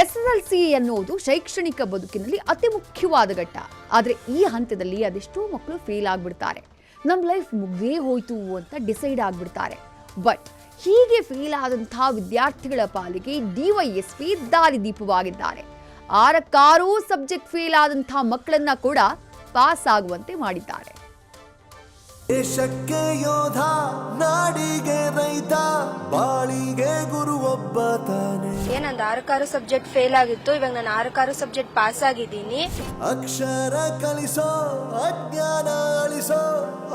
SSLC ಎನ್ನುವುದು ಶೈಕ್ಷಣಿಕ ಬದುಕಿನಲ್ಲಿ ಅತಿ ಮುಖ್ಯವಾದ ಘಟ್ಟ. ಆದರೆ ಈ ಹಂತದಲ್ಲಿ ಅದೆಷ್ಟೋ ಮಕ್ಕಳು ಫೇಲ್ ಆಗ್ಬಿಡ್ತಾರೆ. ನಮ್ಮ ಲೈಫ್ ಮುಗ್ದೇ ಹೋಯ್ತು ಅಂತ ಡಿಸೈಡ್ ಆಗ್ಬಿಡ್ತಾರೆ. ಬಟ್ ಹೀಗೆ ಫೇಲ್ ಆದಂತಹ ವಿದ್ಯಾರ್ಥಿಗಳ ಪಾಲಿಗೆ ಡಿವೈಎಸ್ಪಿ ದಾರಿದೀಪವಾಗಿದ್ದಾರೆ. 6 ಸಬ್ಜೆಕ್ಟ್ ಫೇಲ್ ಆದಂತಹ ಮಕ್ಕಳನ್ನ ಕೂಡ ಪಾಸ್ ಆಗುವಂತೆ ಮಾಡಿದ್ದಾರೆ. ದೇಶಕ್ಕೆ ಯೋಧ, ನಾಡಿಗೆ ರೈತ, ಬಾಳಿಗೆ ಗುರು ಒಬ್ಬ ತಾನೆ. ಏನಂದ 6 ಸಬ್ಜೆಕ್ಟ್ ಫೇಲ್ ಆಗಿತ್ತು, ಇವಾಗ ನಾನು 6 ಸಬ್ಜೆಕ್ಟ್ ಪಾಸ್ ಆಗಿದ್ದೀನಿ. ಅಕ್ಷರ ಕಲಿಸೋ, ಅಜ್ಞಾನ ಅಳಿಸೋ,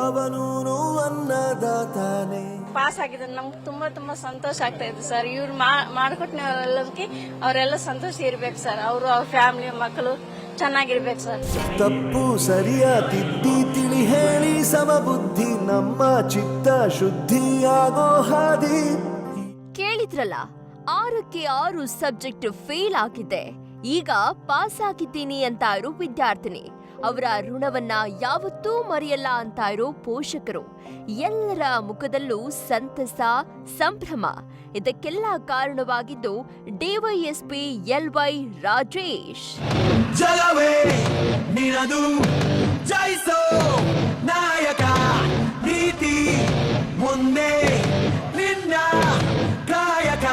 ಅವನೂನು ಅನ್ನದಾತಾನೆ. ಪಾಸ್ ಆಗಿದೆ, ನಮ್ಗೆ ತುಂಬಾ ಸಂತೋಷ ಆಗ್ತಾ ಇದೆ ಸರ್. ಇವ್ರು ಮಾಡ್ಕೊಟ್ಟೆಲ್ಲದಕ್ಕೆ ಅವರೆಲ್ಲ ಸಂತೋಷ ಇರ್ಬೇಕು ಸರ್. ಅವರು ಅವ್ರ ಫ್ಯಾಮಿಲಿ ಮಕ್ಕಳು ಚೆನ್ನಾಗಿರ್ಬೇಕು ಸರ್. ತಪ್ಪು ಸರಿಯ ತಿದ್ದಿ ತಿಳಿ ಹೇಳಿ ಸಮಬುದ್ಧಿ, ನಮ್ಮ ಚಿತ್ತ ಶುದ್ಧಿಯಾಗೋ ಹಾದಿ. ಕೇಳಿದ್ರಲ್ಲ, 6 ಸಬ್ಜೆಕ್ಟ್ ಫೇಲ್ ಆಗಿದೆ, ಈಗ ಪಾಸ್ ಆಗಿದ್ದೀನಿ ಅಂತ ಇರೋ ವಿದ್ಯಾರ್ಥಿನಿ. ಅವರ ಋಣವನ್ನ ಯಾವತ್ತೂ ಮರೆಯಲ್ಲ ಅಂತ ಇರೋ ಪೋಷಕರು. ಎಲ್ಲರ ಮುಖದಲ್ಲೂ ಸಂತಸ, ಸಂಭ್ರಮ. ಇದಕ್ಕೆಲ್ಲ ಕಾರಣವಾಗಿದ್ದು ಡಿವೈಎಸ್ಪಿ LY ರಾಜೇಶ್. ಜಗವೇ ನಿನದು, ಜಯಿಸೋ ನಾಯಕ, ನೀತಿ ಮುಂದೆ ನಿನ್ನ ಕಾಯಕ.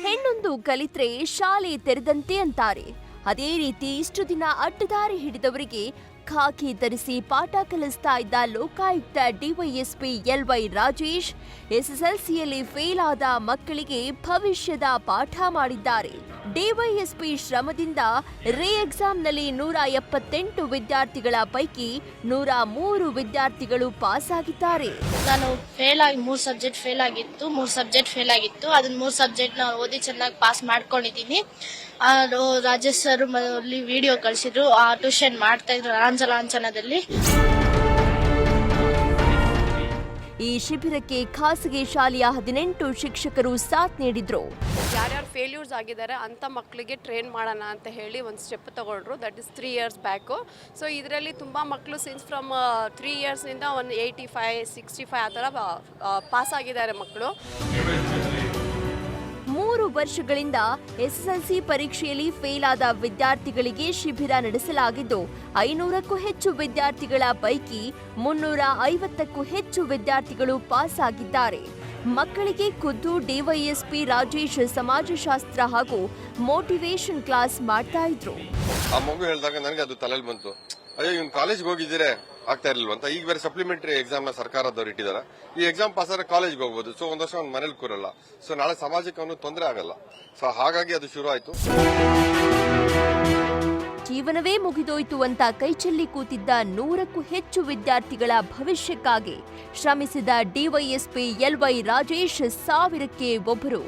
ಹೆಣ್ಣೊಂದು ಕಲಿತ್ರೆ ಶಾಲೆ ತೆರೆದಂತೆ ಅಂತಾರೆ. ಅದೇ ರೀತಿ ಇಷ್ಟು ದಿನ ಅಡ್ಡದಾರಿ ಹಿಡಿದವರಿಗೆ ಖಾಕಿ ಧರಿಸಿ ಪಾಠ ಕಲಿಸ್ತಾ ಇದ್ದ ಲೋಕಾಯುಕ್ತ ಡಿವೈಎಸ್ಪಿ LY ರಾಜೇಶ್ ಎಸ್ಎಸ್ಎಲ್ಸಿಯಲ್ಲಿ ಫೇಲ್ ಆದ ಮಕ್ಕಳಿಗೆ ಭವಿಷ್ಯದ ಪಾಠ ಮಾಡಿದ್ದಾರೆ. ಡಿವೈಎಸ್ಪಿ ಶ್ರಮದಿಂದ ರೇ ಎಕ್ಸಾಮ್ನಲ್ಲಿ 178 ವಿದ್ಯಾರ್ಥಿಗಳ ಪೈಕಿ 103 ವಿದ್ಯಾರ್ಥಿಗಳು ಪಾಸ್ ಆಗಿದ್ದಾರೆ. ನಾನು ಫೇಲ್ ಆಗಿ 3 ಸಬ್ಜೆಕ್ಟ್ ಫೇಲ್ ಆಗಿತ್ತು. 3 ಸಬ್ಜೆಕ್ಟ್ ಫೇಲ್ ಆಗಿತ್ತು. ಅದನ್ನ 3 ಸಬ್ಜೆಕ್ಟ್ ನಾನು ಓದಿ ಚೆನ್ನಾಗಿ ಪಾಸ್ ಮಾಡ್ಕೊಂಡಿದ್ದೀನಿ. ರಾಜೇಶ್ ಸರ್ ಅಲ್ಲಿ ವಿಡಿಯೋ ಕಳಿಸಿದ್ರು. ಟ್ಯೂಷನ್ ಮಾಡ್ತಾ ಇದ್ರು ಲಾಂಛನದಲ್ಲಿ. ಈ ಶಿಬಿರಕ್ಕೆ ಖಾಸಗಿ ಶಾಲೆಯ 18 ಶಿಕ್ಷಕರು ಸಾಥ್ ನೀಡಿದ್ರು. ಯಾರ್ಯಾರು ಫೇಲ್ಯೂರ್ಸ್ ಆಗಿದ್ದಾರೆ ಅಂತ ಮಕ್ಕಳಿಗೆ ಟ್ರೈನ್ ಮಾಡೋಣ ಅಂತ ಹೇಳಿ ಒಂದು ಸ್ಟೆಪ್ ತಗೊಂಡ್ರು. That is 3 years back. So ಇದರಲ್ಲಿ ತುಂಬ ಮಕ್ಕಳು ಸಿನ್ಸ್ ಫ್ರಮ್ 3 yearsನಿಂದ ಒಂದು 85, 65 ಆ ಥರ ಪಾಸ್ ಆಗಿದ್ದಾರೆ ಮಕ್ಕಳು. 3 ವರ್ಷಗಳಿಂದ ಎಸ್ಎಸ್ಎಲ್ಸಿ ಪರೀಕ್ಷೆಯಲ್ಲಿ ಫೇಲ್ ಆದ ವಿದ್ಯಾರ್ಥಿಗಳಿಗೆ ಶಿಬಿರ ನಡೆಸಲಾಗಿದ್ದು 500ಕ್ಕೂ ಹೆಚ್ಚು ವಿದ್ಯಾರ್ಥಿಗಳ ಪೈಕಿ 350ಕ್ಕೂ ಹೆಚ್ಚು ವಿದ್ಯಾರ್ಥಿಗಳು ಪಾಸ್ ಆಗಿದ್ದಾರೆ. ಮಕ್ಕಳಿಗೆ ಖುದ್ದು ಡಿವೈಎಸ್ಪಿ ರಾಜೇಶ್ ಸಮಾಜಶಾಸ್ತ್ರ ಹಾಗೂ ಮೋಟಿವೇಶನ್ ಕ್ಲಾಸ್ ಮಾಡ್ತಾ ಇದ್ರು. ಆ ಮಗು ಹೇಳಿದಾಗ ನನಗೆ ಅದು ತಲೆಯಲ್ಲಿ ಬಂತು, ಅಯ್ಯೋ ಇವ್ನು ಕಾಲೇಜ್ಗೆ ಹೋಗಿದ್ದೀರಾ ಆಗ್ತಾ ಇರ್ಲಿಲ್ವ ಅಂತ. ಈಗ ಬೇರೆ ಸಪ್ಲಿಮೆಂಟರಿ ಎಕ್ಸಾಮ್ ನ ಸರ್ಕಾರದವ್ರು ಇಟ್ಟಿದ್ದಾರೆ. ಈ ಎಕ್ಸಾಮ್ ಪಾಸ್ ಆದ್ರೆ ಕಾಲೇಜ್ಗೆ ಹೋಗ್ಬೋದು. ಸೊ ಒಂದ್ ವರ್ಷ ಅವ್ನು ಮನೇಲಿ ಕೂರಲ್ಲ. ಸೊ ನಾಳೆ ಸಮಾಜಕ್ಕೆ ಅವನು ತೊಂದರೆ ಆಗಲ್ಲ. ಸೊ ಹಾಗಾಗಿ ಅದು ಶುರು ಆಯ್ತು. ಜೀವನವೇ ಮುಗಿದೋಯ್ತು ಅಂತ ಕೈಚೆಲ್ಲಿ ಕೂತಿದ್ದ 100ಕ್ಕೂ ಹೆಚ್ಚು ವಿದ್ಯಾರ್ಥಿಗಳ ಭವಿಷ್ಯಕ್ಕಾಗಿ ಶ್ರಮಿಸಿದ ಡಿವೈಎಸ್ಪಿ LY ರಾಜೇಶ್ 1000ಕ್ಕೆ ಒಬ್ಬರು.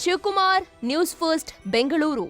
Shivakumar, news first, Bengaluru.